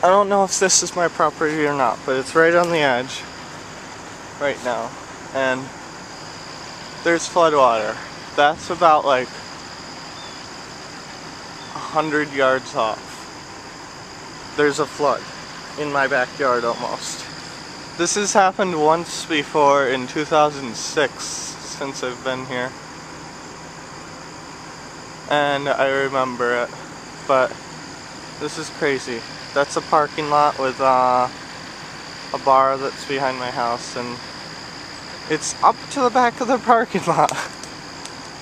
don't know if this is my property or not, but it's right on the edge right now, and there's floodwater. That's about like 100 yards off. There's a flood in my backyard almost. This has happened once before in 2006 since I've been here, and I remember it, but this is crazy. That's a parking lot with a bar that's behind my house, and it's up to the back of the parking lot.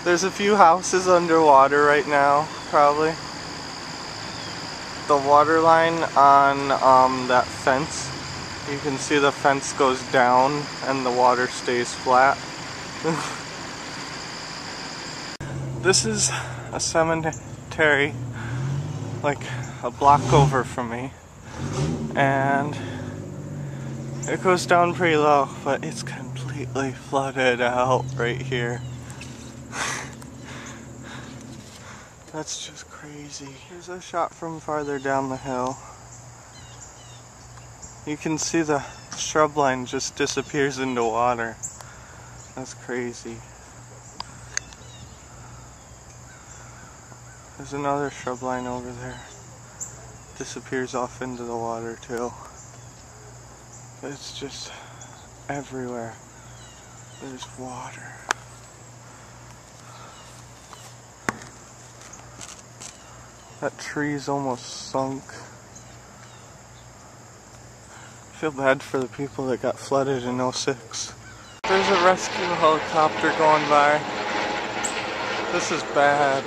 There's a few houses underwater right now, probably. The water line on that fence, you can see the fence goes down and the water stays flat. This is a cemetery like a block over from me, and it goes down pretty low, but it's completely flooded out right here. That's just crazy. Here's a shot from farther down the hill. You can see the shrub line just disappears into water. That's crazy. There's another shrub line over there. Disappears off into the water too. But it's just everywhere. There's water. That tree's almost sunk. I feel bad for the people that got flooded in '06. There's a rescue helicopter going by. This is bad.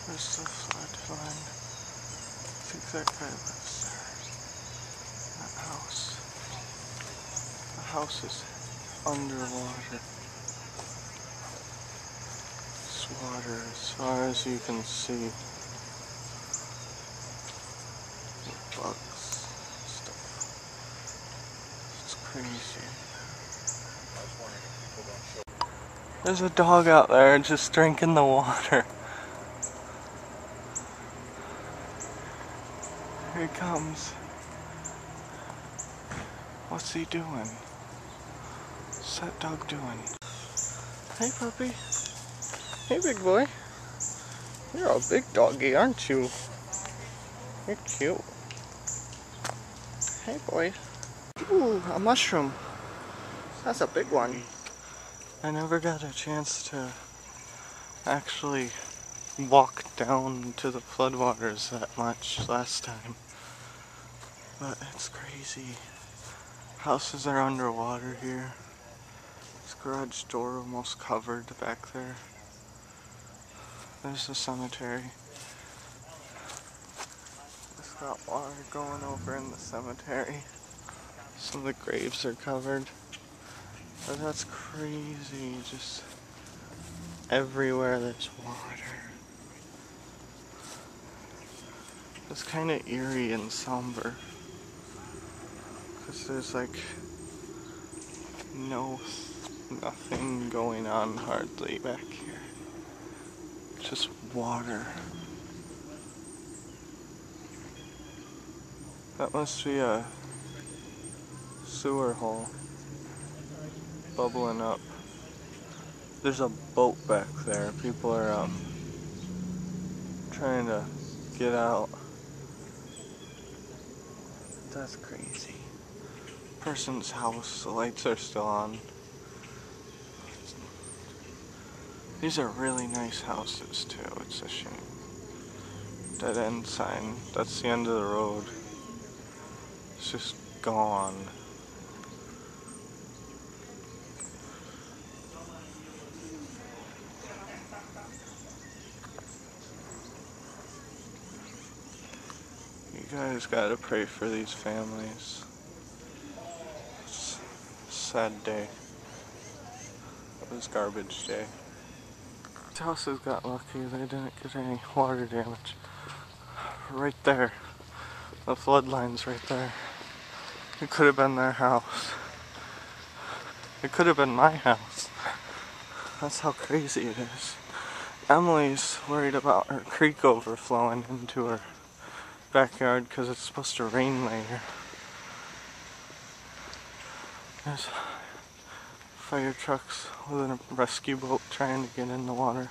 There's the flood line. I think that guy lives there. That house. The house is underwater. It's water as far as you can see. Bugs, stuff. It's crazy. There's a dog out there just drinking the water. Here he comes. What's he doing? What's that dog doing? Hey puppy. Hey big boy. You're a big doggy, aren't you? You're cute. Hey boy. Ooh, a mushroom. That's a big one. I never got a chance to actually walk down to the floodwaters that much last time. But it's crazy. Houses are underwater here. This garage door almost covered back there. There's the cemetery. It's got water going over in the cemetery. Some of the graves are covered. But that's crazy. Just everywhere there's water. It's kind of eerie and somber. Because there's like nothing going on hardly back here. Just water. That must be a sewer hole bubbling up. There's a boat back there. People are trying to get out. That's crazy. Person's house, the lights are still on. These are really nice houses too, it's a shame. Dead end sign, that's the end of the road. It's just gone. You guys gotta pray for these families. It's a sad day. It was garbage day. These houses got lucky, they didn't get any water damage. Right there. The flood line's right there. It could have been their house. It could have been my house. That's how crazy it is. Emily's worried about her creek overflowing into her backyard because it's supposed to rain later. There's fire trucks with a rescue boat trying to get in the water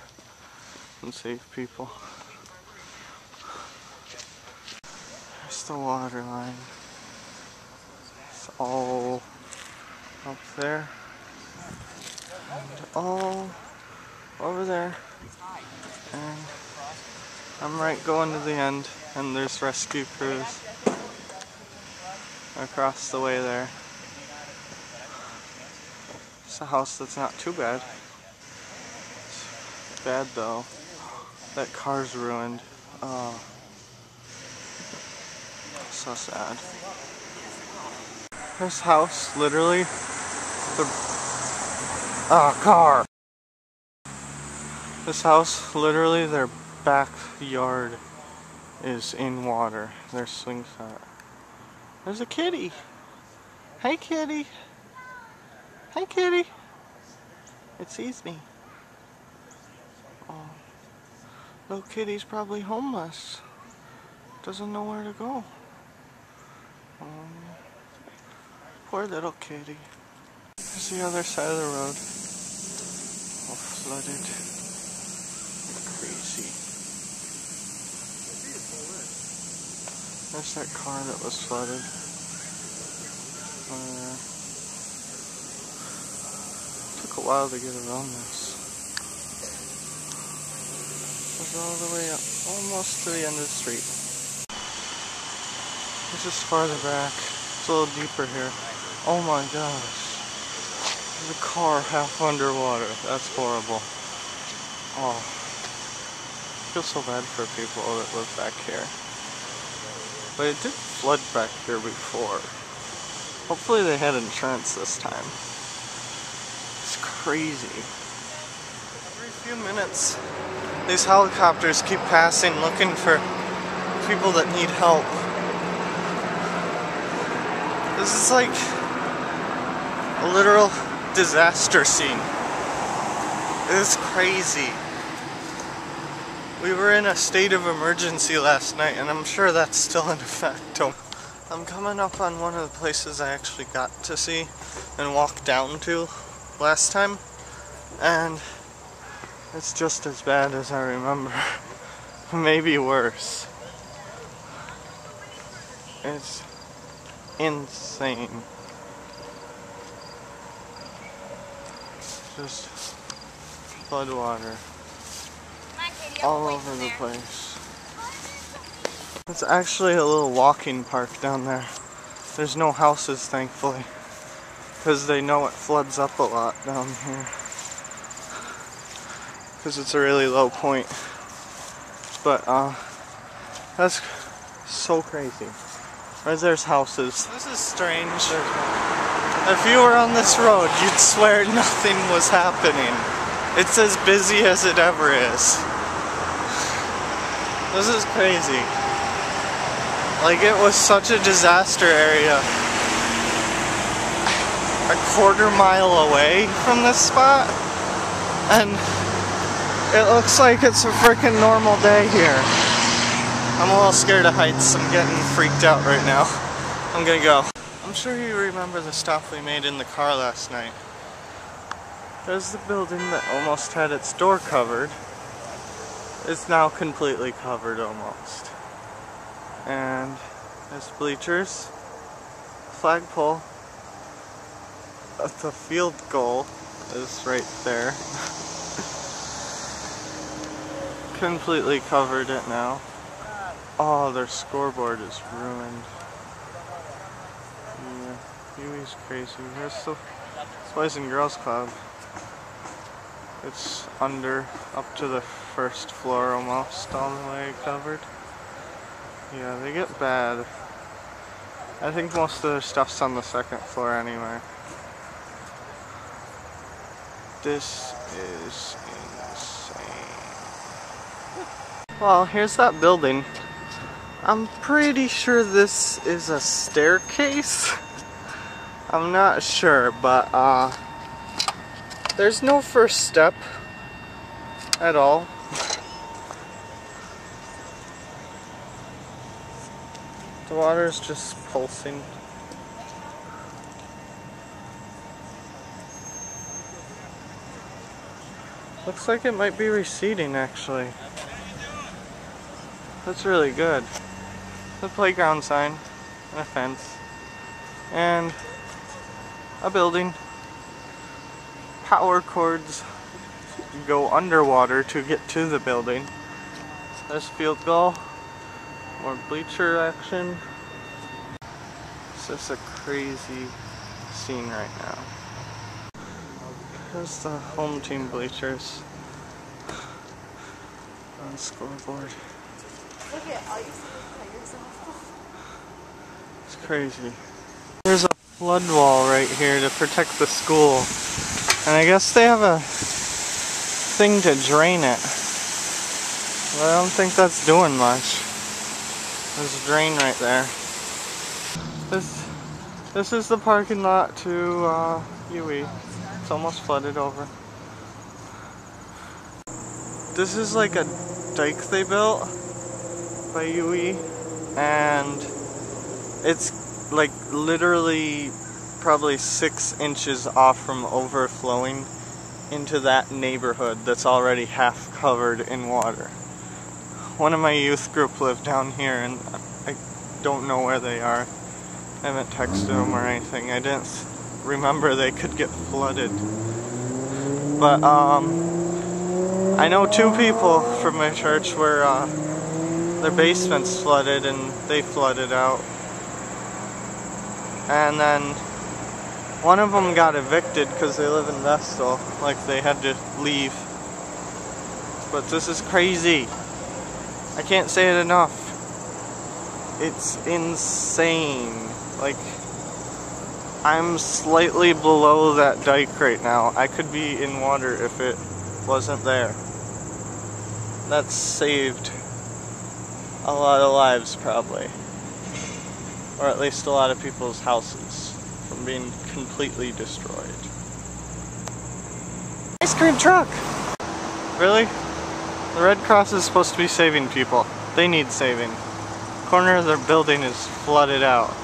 and save people. There's the water line. It's all up there and all over there. And I'm right going to the end, and there's rescue crews across the way there. It's a house that's not too bad. It's bad though. That car's ruined. Oh, so sad. This house, literally, car. This house, literally, their backyard is in water. Their swing set. There's a kitty. Hey, kitty. Hey, kitty. It sees me. Oh, little kitty's probably homeless. Doesn't know where to go. Poor little kitty. There's the other side of the road. All flooded. Crazy. There's that car that was flooded. Took a while to get around this. It was all the way up, almost to the end of the street. This is farther back. It's a little deeper here. Oh my gosh. There's a car half underwater. That's horrible. Oh. I feel so bad for people that live back here. But it did flood back here before. Hopefully they had insurance this time. It's crazy. Every few minutes, these helicopters keep passing looking for people that need help. This is like a literal disaster scene. It's crazy. We were in a state of emergency last night, and I'm sure that's still in effect. I'm coming up on one of the places I actually got to see and walk down to last time, and it's just as bad as I remember. Maybe worse. It's insane. Just floodwater all over the place. It's actually a little walking park down there. There's no houses, thankfully, because they know it floods up a lot down here. Because it's a really low point. But that's so crazy. Right there's houses. This is strange. If you were on this road, you'd swear nothing was happening. It's as busy as it ever is. This is crazy. Like, it was such a disaster area. A quarter-mile away from this spot, and it looks like it's a freaking normal day here. I'm a little scared of heights. I'm getting freaked out right now. I'm gonna go. I'm sure you remember the stop we made in the car last night. There's the building that almost had its door covered. It's now completely covered almost. And there's bleachers, flagpole. The field goal is right there. Completely covered it now. Oh, their scoreboard is ruined. Yeah, Huey's crazy. There's the Boys and Girls Club. It's under, up to the first floor almost, all the way covered. Yeah, they get bad. I think most of their stuff's on the second floor anyway. This is insane. Well, here's that building. I'm pretty sure this is a staircase. I'm not sure, but there's no first step at all. The water's just pulsing. Looks like it might be receding actually. That's really good. The playground sign, and a fence, and a building. Power cords go underwater to get to the building. There's field goal. More bleacher action. It's just a crazy scene right now. Here's the home team bleachers on the scoreboard. Look at all you see players off. It's crazy. There's a flood wall right here to protect the school. And I guess they have a thing to drain it. But I don't think that's doing much. There's a drain right there. This is the parking lot to UE. It's almost flooded over. This is like a dike they built by UE, and it's like literally probably 6 inches off from overflowing into that neighborhood that's already half covered in water. One of my youth group lived down here, and I don't know where they are. I haven't texted them or anything. I didn't remember they could get flooded. But I know 2 people from my church where their basements flooded and they flooded out. And then one of them got evicted because they live in Vestal, like they had to leave. But this is crazy. I can't say it enough. It's insane. Like, I'm slightly below that dike right now. I could be in water if it wasn't there. That's saved a lot of lives, probably. Or at least a lot of people's houses from being completely destroyed. Ice cream truck! Really? The Red Cross is supposed to be saving people. They need saving. Corner of their building is flooded out.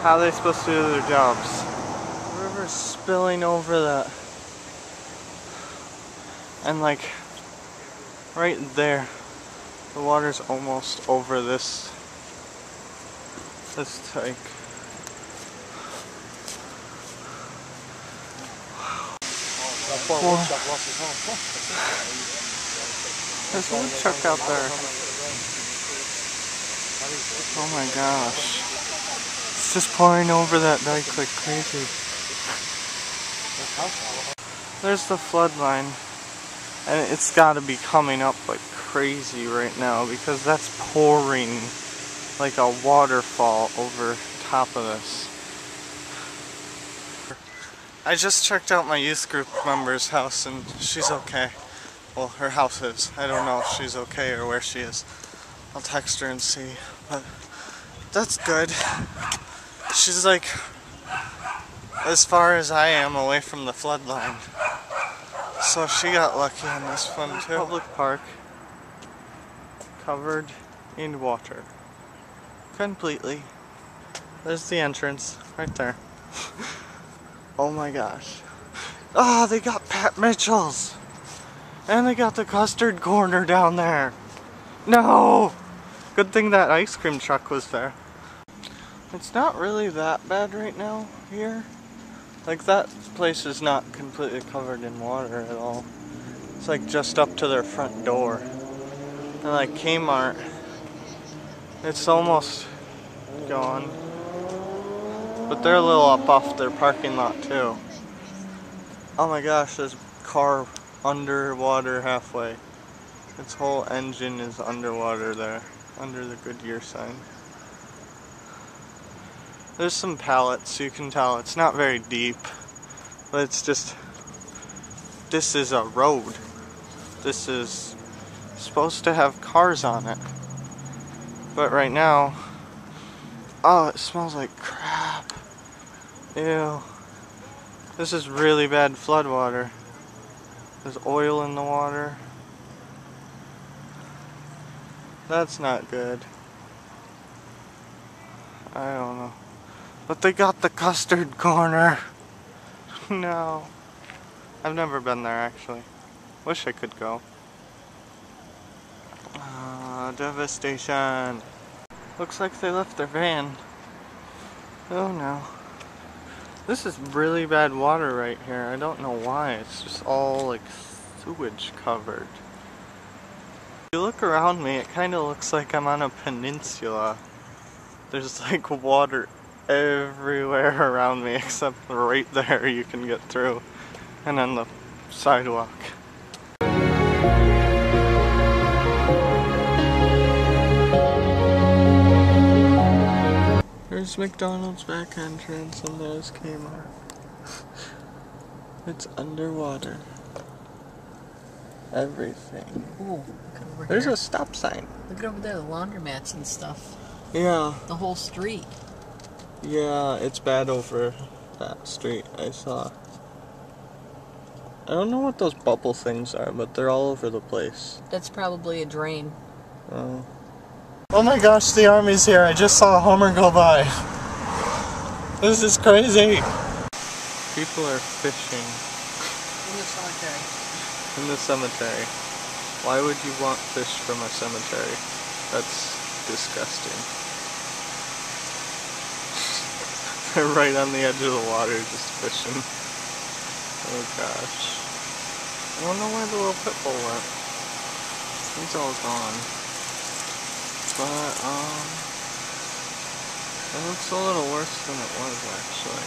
How are they supposed to do their jobs? The river's spilling over that. And like, right there, the water's almost over this tank. There's a woodchuck out there. Oh my gosh. It's just pouring over that dike like crazy. There's the flood line. And it's gotta be coming up like crazy right now because that's pouring like a waterfall over top of this. I just checked out my youth group member's house and she's okay. Well, her house is. I don't know if she's okay or where she is. I'll text her and see. But that's good. She's like as far as I am away from the flood line. So she got lucky on this one too. Public park covered in water. Completely. There's the entrance right there. Oh my gosh. Ah, they got Pat Mitchell's. And they got the custard corner down there. No! Good thing that ice cream truck was there. It's not really that bad right now here. Like, that place is not completely covered in water at all. It's like just up to their front door. And like Kmart, it's almost gone. But they're a little up off their parking lot too. Oh my gosh, there's a car underwater halfway. Its whole engine is underwater there, under the Goodyear sign. There's some pallets, you can tell it's not very deep, but it's just, this is a road. This is supposed to have cars on it. But right now, oh, it smells like crap. Ew. This is really bad flood water. There's oil in the water. That's not good. I don't know. But they got the custard corner. No. I've never been there actually. Wish I could go. Devastation. Looks like they left their van. Oh no. This is really bad water right here. I don't know why. It's just all like sewage covered. If you look around me, it kind of looks like I'm on a peninsula. There's like water everywhere around me except right there you can get through. And then the sidewalk. There's McDonald's back entrance and there's Kmart. It's underwater. Everything. Ooh, look over There's here. a stop sign. Look over there, the laundromats and stuff. Yeah. The whole street. Yeah, it's bad over that street I saw. I don't know what those bubble things are, but they're all over the place. That's probably a drain. Oh. Oh my gosh, the army's here. I just saw a Hummer go by. This is crazy. People are fishing. In the cemetery. In the cemetery. Why would you want fish from a cemetery? That's disgusting. They're right on the edge of the water just fishing. Oh gosh. I don't know where the little pit bull went. He's all gone. But, it looks a little worse than it was actually.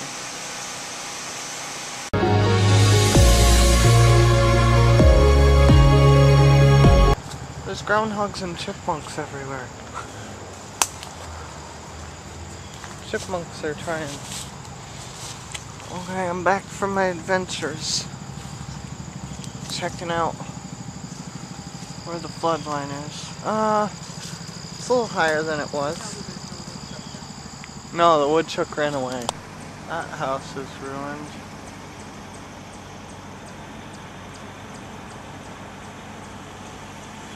There's groundhogs and chipmunks everywhere. Chipmunks are trying. Okay, I'm back from my adventures. Checking out where the flood line is. It's a little higher than it was. No, the woodchuck ran away. That house is ruined.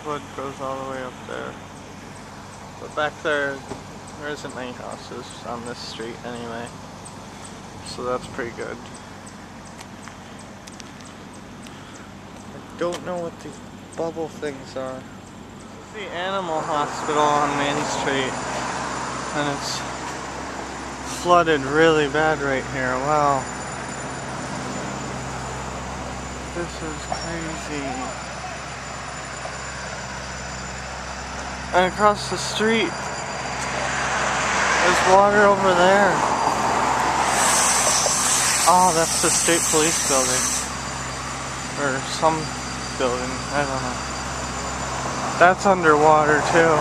Wood goes all the way up there. But back there isn't many houses on this street anyway. So that's pretty good. I don't know what these bubble things are. This is the animal hospital on Main Street. And it's flooded really bad right here. Wow. This is crazy. And across the street, there's water over there. Oh, that's the state police building. Or some building, I don't know. That's underwater too.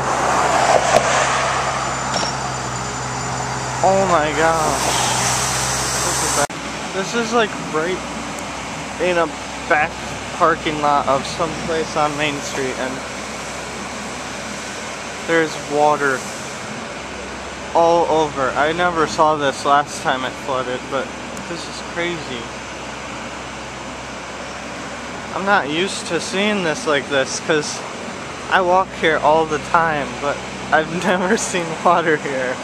Oh my gosh. This is like right in a back parking lot of some place on Main Street, and there's water all over. I never saw this last time it flooded, but this is crazy. I'm not used to seeing this like this because I walk here all the time, but I've never seen water here.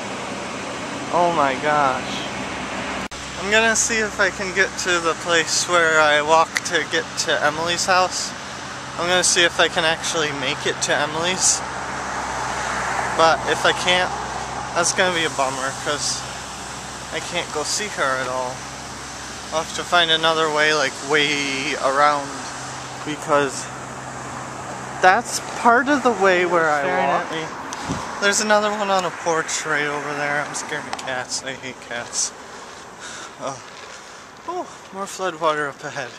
Oh my gosh. I'm gonna see if I can get to the place where I walk to get to Emily's house. I'm gonna see if I can actually make it to Emily's. But if I can't, that's gonna be a bummer because I can't go see her at all. I'll have to find another way, like way around, because that's part of the way where I walk. There's another one on a porch right over there. I'm scared of cats. I hate cats. Oh, more flood water up ahead.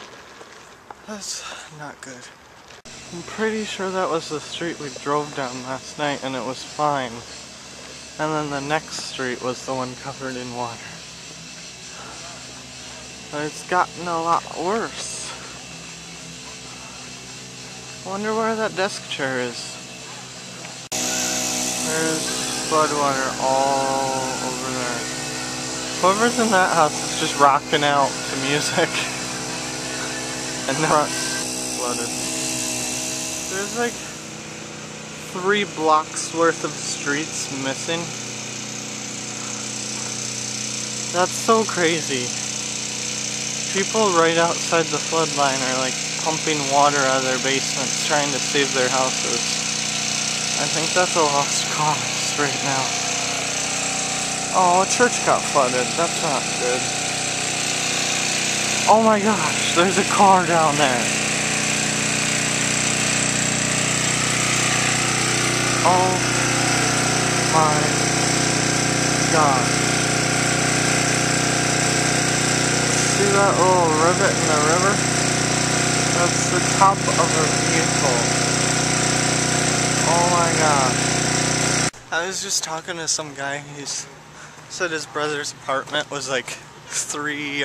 That's not good. I'm pretty sure that was the street we drove down last night and it was fine. And then the next street was the one covered in water. But it's gotten a lot worse. I wonder where that desk chair is. There's floodwater all over there. Whoever's in that house is just rocking out to music. And the front's flooded. There's like 3 blocks worth of streets missing. That's so crazy. People right outside the flood line are like pumping water out of their basements trying to save their houses. I think that's a lost cause right now. Oh, a church got flooded. That's not good. Oh my gosh, there's a car down there. Oh my gosh. See that little rivet in the river? That's the top of a vehicle. Oh my gosh. I was just talking to some guy, he said his brother's apartment was like three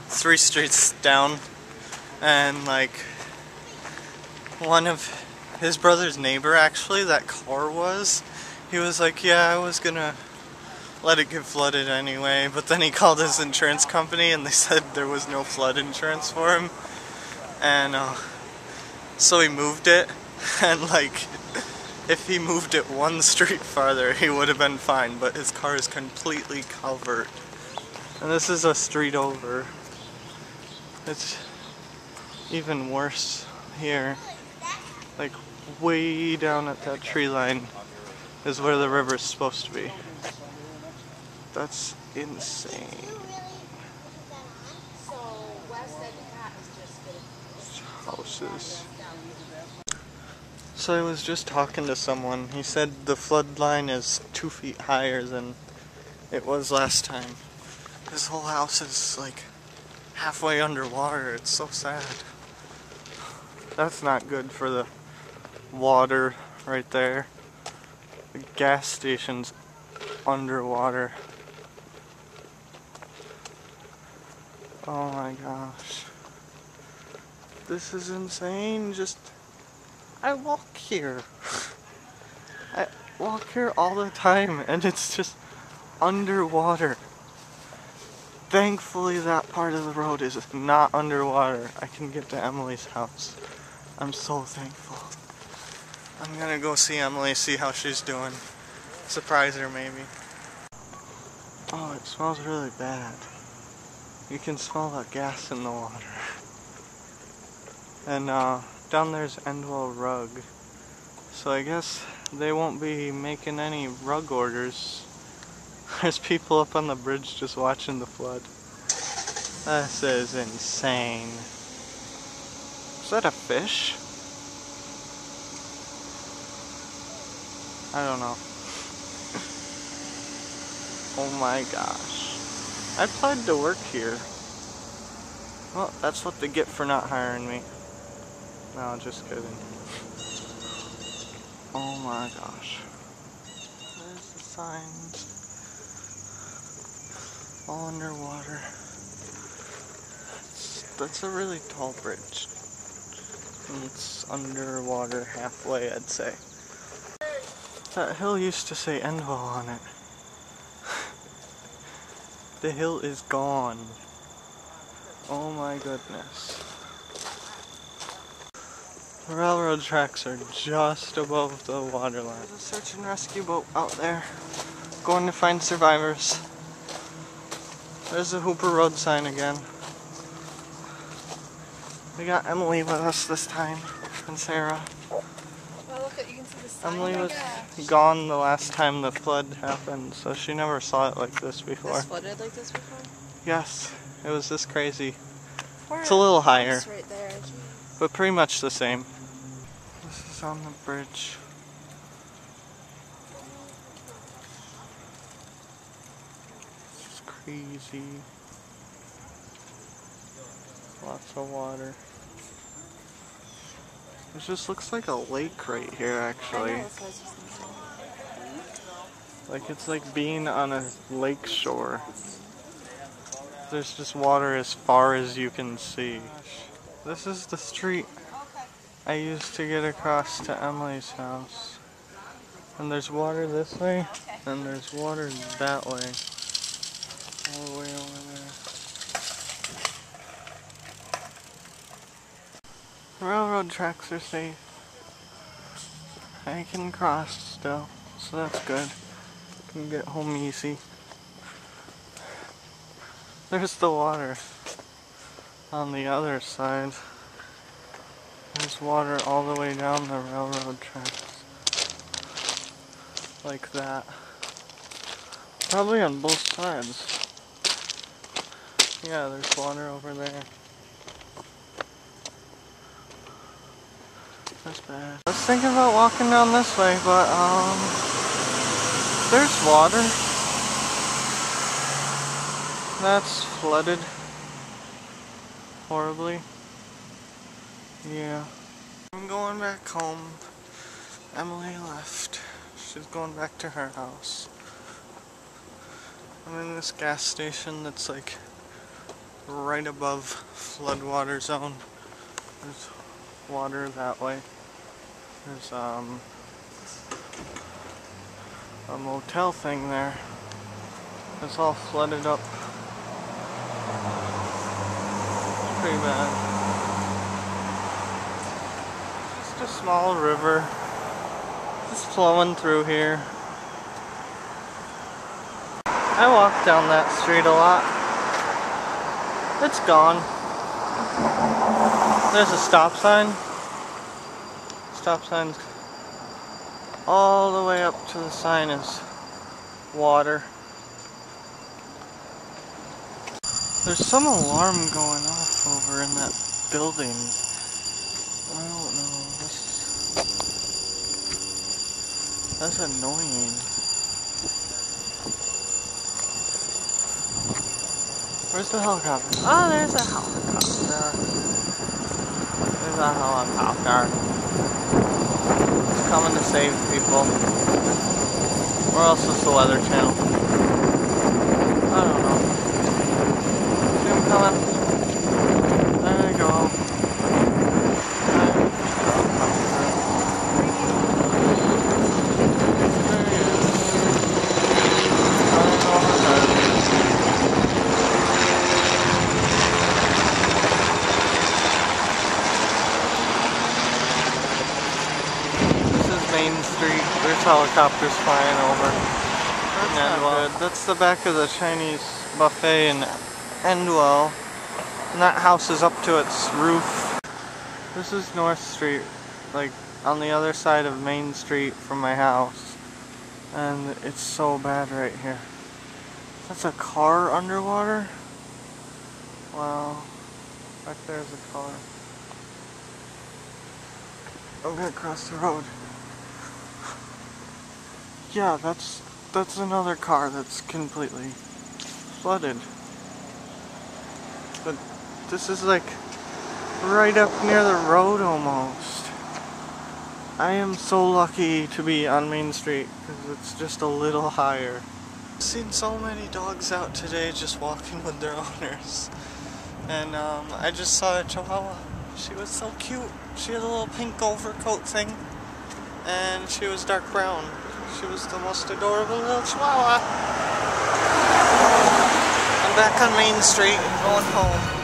streets down, and like one of his brother's neighbor, actually, that car was, he was like, yeah, I was gonna let it get flooded anyway, but then he called his insurance company and they said there was no flood insurance for him, and so he moved it, and like if he moved it one street farther he would have been fine, but his car is completely covered. And this is a street over. It's even worse here. Like way down at that tree line is where the river's supposed to be. That's insane. Houses. So I was just talking to someone. He said the flood line is 2 feet higher than it was last time. His whole house is like halfway underwater. It's so sad. That's not good for the water right there. The gas station's underwater. Oh my gosh. This is insane. I walk here. I walk here all the time and it's just underwater. Thankfully that part of the road is not underwater. I can get to Emily's house. I'm so thankful. I'm gonna go see Emily, see how she's doing. Surprise her maybe. Oh, it smells really bad. You can smell the gas in the water. And down there's Endwell Rug. So I guess they won't be making any rug orders. There's people up on the bridge just watching the flood. This is insane. Is that a fish? I don't know. Oh my gosh. I applied to work here. Well, that's what they get for not hiring me. No, just kidding. Oh my gosh. There's the signs. All underwater. That's a really tall bridge. It's underwater halfway, I'd say. That hill used to say Endwell on it. The hill is gone. Oh my goodness. The railroad tracks are just above the water line. There's a search and rescue boat out there, going to find survivors. There's the Hooper Road sign again. We got Emily with us this time, and Sarah. Well, look at, you can see the sign. Emily was gone the last time the flood happened, so she never saw it like this before. Was flooded like this before? Yes, it was this crazy. It's a little higher, right there, but pretty much the same. This is on the bridge. It's crazy. Lots of water. It just looks like a lake right here, actually. Like it's like being on a lake shore. There's just water as far as you can see. This is the street I used to get across to Emily's house. And there's water this way, and there's water that way. All the way over there. The railroad tracks are safe. I can cross still, so that's good. Can get home easy. There's the water on the other side. There's water all the way down the railroad tracks. Like that. Probably on both sides. Yeah, there's water over there. That's bad. I was thinking about walking down this way, but there's water. That's flooded horribly. Yeah. I'm going back home. Emily left. She's going back to her house. I'm in this gas station that's like right above floodwater zone. There's water that way. There's a motel thing there. It's all flooded up. Pretty bad. Just a small river just flowing through here. I walk down that street a lot. It's gone. There's a stop sign. Stop sign's all the way up to the sign is water. There's some alarm going off over in that building. I don't know. That's annoying. Where's the helicopter? Oh, there's a helicopter. There's a helicopter. It's coming to save people. Or else it's the Weather Channel. I don't know. See him coming? There we go. Main Street. There's helicopters flying over. That's not good. That's the back of the Chinese buffet in Endwell. And that house is up to its roof. This is North Street, like on the other side of Main Street from my house. And it's so bad right here. That's a car underwater? Wow. Back there's a car. I'm gonna cross the road. Yeah, that's another car that's completely flooded. But this is like right up near the road almost. I am so lucky to be on Main Street because it's just a little higher. I've seen so many dogs out today just walking with their owners. And I just saw a Chihuahua. She was so cute. She had a little pink overcoat thing. And she was dark brown. She was the most adorable little Chihuahua. I'm back on Main Street and going home.